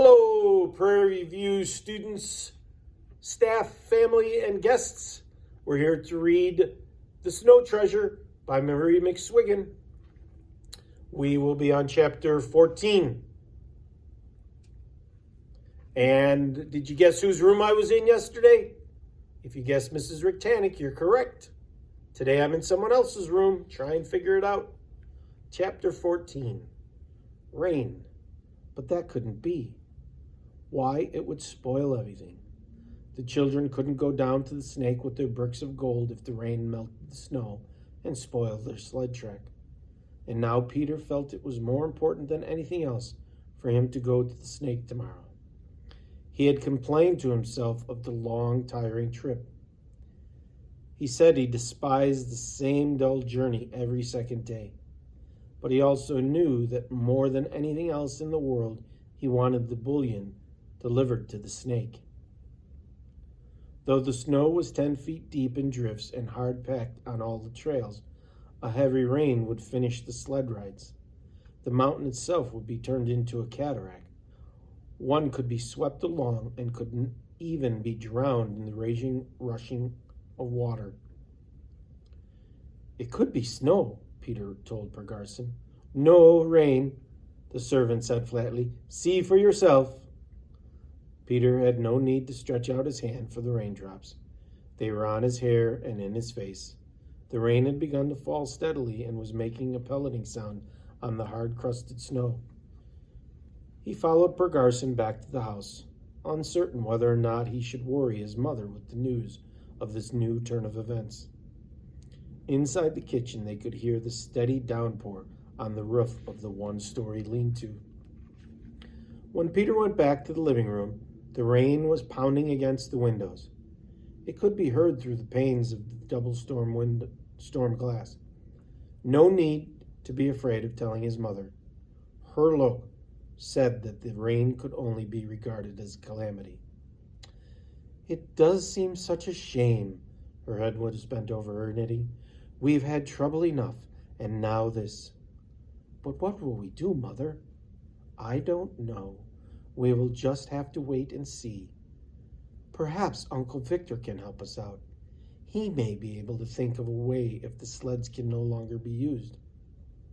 Hello, Prairie View students, staff, family, and guests. We're here to read The Snow Treasure by Marie McSwiggan. We will be on chapter 14. And did you guess whose room I was in yesterday? If you guessed Mrs. Richtanic, you're correct. Today I'm in someone else's room. Try and figure it out. Chapter 14. Rain. But that couldn't be. Why? It would spoil everything. The children couldn't go down to the snake with their bricks of gold if the rain melted the snow and spoiled their sled track. And now Peter felt it was more important than anything else for him to go to the snake tomorrow. He had complained to himself of the long, tiring trip. He said he despised the same dull journey every second day. But he also knew that more than anything else in the world, he wanted the bullion delivered to the snake. Though the snow was 10 feet deep in drifts and hard-packed on all the trails, a heavy rain would finish the sled rides. The mountain itself would be turned into a cataract. One could be swept along and could even be drowned in the raging, rushing of water. It could be snow, Peter told Pargarson. No, rain, the servant said flatly. See for yourself. Peter had no need to stretch out his hand for the raindrops. They were on his hair and in his face. The rain had begun to fall steadily and was making a pelleting sound on the hard-crusted snow. He followed Pargarson back to the house, uncertain whether or not he should worry his mother with the news of this new turn of events. Inside the kitchen, they could hear the steady downpour on the roof of the one-story lean-to. When Peter went back to the living room, the rain was pounding against the windows. It could be heard through the panes of the double storm glass. No need to be afraid of telling his mother. Her look said that the rain could only be regarded as a calamity. It does seem such a shame. Her head was bent over her knitting. We've had trouble enough, and now this. But what will we do, Mother? I don't know. We will just have to wait and see. Perhaps Uncle Victor can help us out. He may be able to think of a way if the sleds can no longer be used.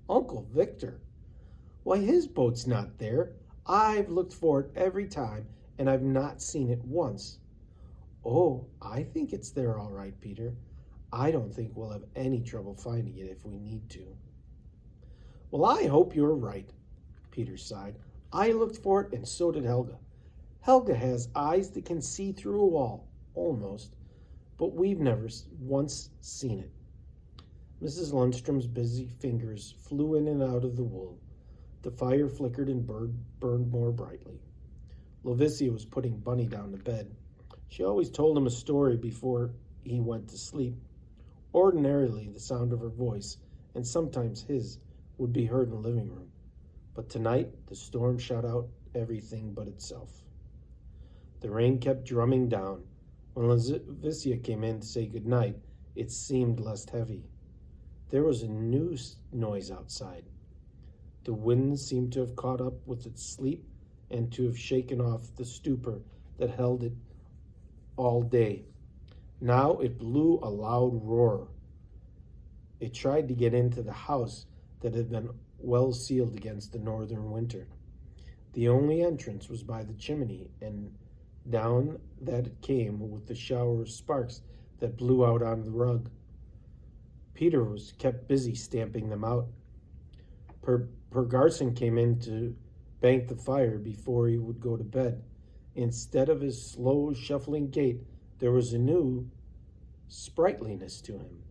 Uncle Victor? Why, his boat's not there. I've looked for it every time, and I've not seen it once. Oh, I think it's there all right, Peter. I don't think we'll have any trouble finding it if we need to. Well, I hope you're right, Peter sighed. I looked for it, and so did Helga. Helga has eyes that can see through a wall, almost, but we've never once seen it. Mrs. Lundstrom's busy fingers flew in and out of the wool. The fire flickered and burned more brightly. Lovicia was putting Bunny down to bed. She always told him a story before he went to sleep. Ordinarily, the sound of her voice, and sometimes his, would be heard in the living room. But tonight, the storm shut out everything but itself. The rain kept drumming down. When Lovicia came in to say good night, it seemed less heavy. There was a new noise outside. The wind seemed to have caught up with its sleep and to have shaken off the stupor that held it all day. Now it blew a loud roar. It tried to get into the house that had been well sealed against the northern winter. The only entrance was by the chimney, and down that it came with the shower of sparks that blew out on the rug. Peter was kept busy stamping them out. Pargarson came in to bank the fire before he would go to bed. Instead of his slow, shuffling gait, there was a new sprightliness to him.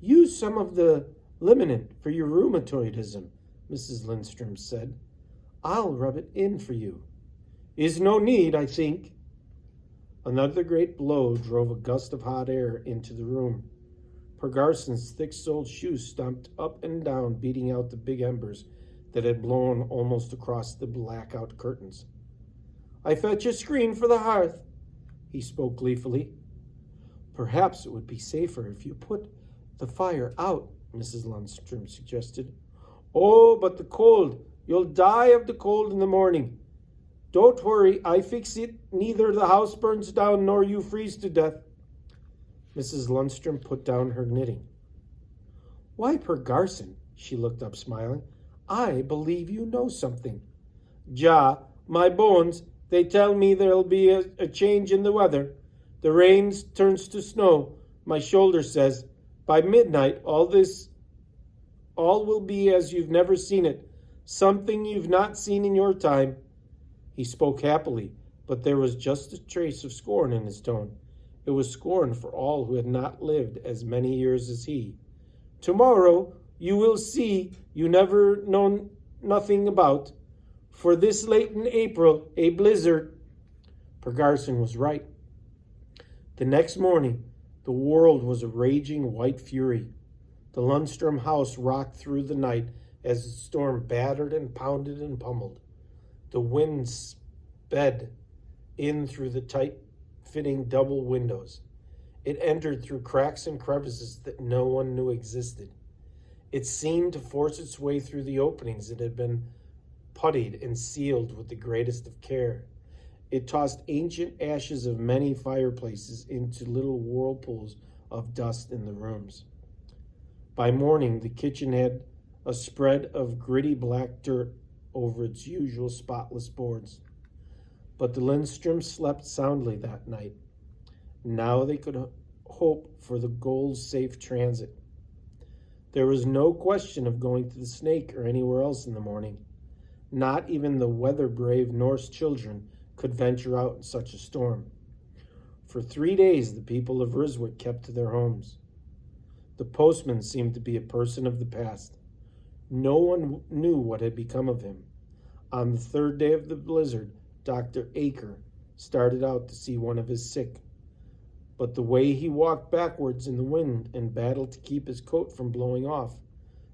Use some of the liniment for your rheumatoidism, Mrs. Lindstrom said. I'll rub it in for you. Is no need, I think. Another great blow drove a gust of hot air into the room. Pargarson's thick-soled shoes stomped up and down, beating out the big embers that had blown almost across the blackout curtains. I fetch a screen for the hearth, he spoke gleefully. Perhaps it would be safer if you put the fire out, Mrs. Lundstrom suggested. Oh, but the cold, You'll die of the cold in the morning. Don't worry, I fix it. Neither the house burns down nor you freeze to death. Mrs. Lundstrom put down her knitting. Why, Per Garson, she looked up smiling, I believe you know something. Ja, my bones, they tell me there'll be a change in the weather. The rain turns to snow. My shoulder says, by midnight, all will be as you've never seen it, something you've not seen in your time. He spoke happily, but there was just a trace of scorn in his tone. It was scorn for all who had not lived as many years as he. Tomorrow you will see you never known nothing about. For this late in April, a blizzard. Per Garson was right. The next morning, the world was a raging white fury. The Lundstrom house rocked through the night as the storm battered and pounded and pummeled. The wind sped in through the tight-fitting double windows. It entered through cracks and crevices that no one knew existed. It seemed to force its way through the openings that had been puttied and sealed with the greatest of care. It tossed ancient ashes of many fireplaces into little whirlpools of dust in the rooms. By morning, the kitchen had a spread of gritty black dirt over its usual spotless boards. But the Lundstroms slept soundly that night. Now they could hope for the goal's safe transit. There was no question of going to the Snake or anywhere else in the morning. Not even the weather-brave Norse children could venture out in such a storm. For 3 days, the people of Ryswick kept to their homes. The postman seemed to be a person of the past. No one knew what had become of him. On the 3rd day of the blizzard, Dr. Aker started out to see one of his sick. But the way he walked backwards in the wind and battled to keep his coat from blowing off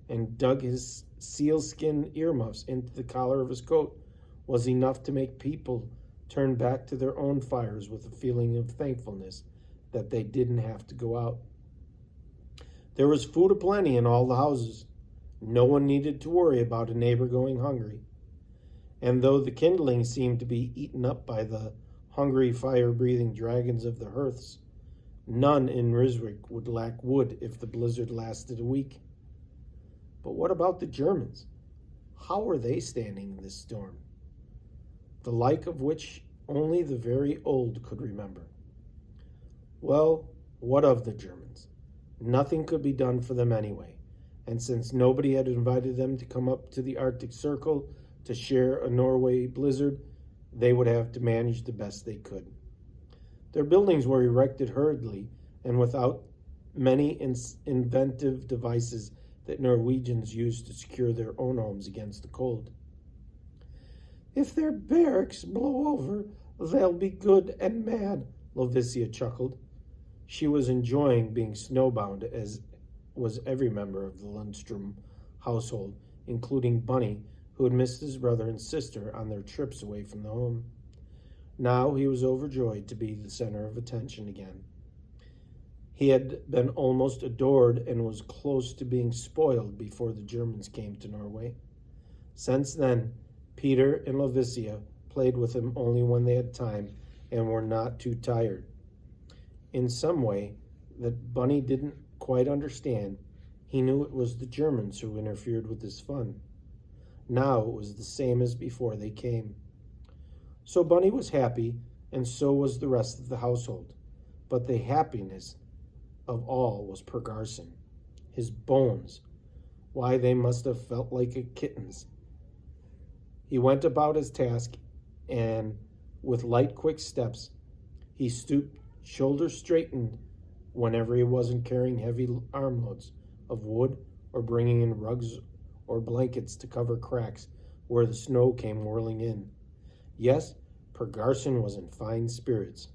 and dug his sealskin earmuffs into the collar of his coat was enough to make people turn back to their own fires with a feeling of thankfulness that they didn't have to go out. There was food aplenty in all the houses. No one needed to worry about a neighbor going hungry. And though the kindling seemed to be eaten up by the hungry, fire-breathing dragons of the hearths, none in Ryswick would lack wood if the blizzard lasted a week. But what about the Germans? How were they standing in this storm? The like of which only the very old could remember. Well, what of the Germans? Nothing could be done for them anyway, and since nobody had invited them to come up to the Arctic Circle to share a Norway blizzard, they would have to manage the best they could. Their buildings were erected hurriedly and without many inventive devices that Norwegians used to secure their own homes against the cold. If their barracks blow over, they'll be good and mad, Lovisia chuckled. She was enjoying being snowbound, as was every member of the Lundstrom household, including Bunny, who had missed his brother and sister on their trips away from the home. Now he was overjoyed to be the center of attention again. He had been almost adored and was close to being spoiled before the Germans came to Norway. Since then, Peter and Lovisia played with him only when they had time and were not too tired. In some way that Bunny didn't quite understand, he knew it was the Germans who interfered with his fun. Now it was the same as before they came. So Bunny was happy, and so was the rest of the household. But the happiness of all was Per Garson. His bones, why, they must have felt like a kitten's. He went about his task, and with light, quick steps, he stooped, shoulders straightened, whenever he wasn't carrying heavy armloads of wood or bringing in rugs or blankets to cover cracks where the snow came whirling in. Yes, Per Garson was in fine spirits.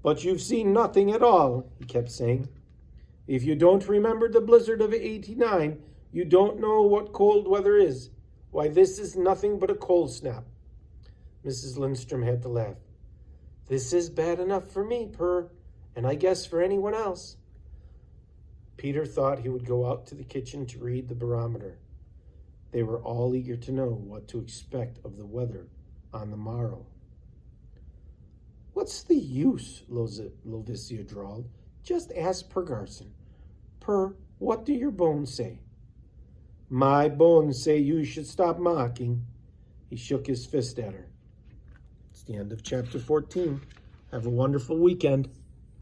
But you've seen nothing at all, he kept saying. If you don't remember the blizzard of '89, you don't know what cold weather is. Why, this is nothing but a cold snap. Mrs. Lundstrom had to laugh. This is bad enough for me, Per, and I guess for anyone else. Peter thought he would go out to the kitchen to read the barometer. They were all eager to know what to expect of the weather on the morrow. "What's the use?" Lovicia drawled. "Just ask Pergarson. What do your bones say?" "My bones say you should stop mocking." He shook his fist at her. It's the end of chapter 14. Have a wonderful weekend.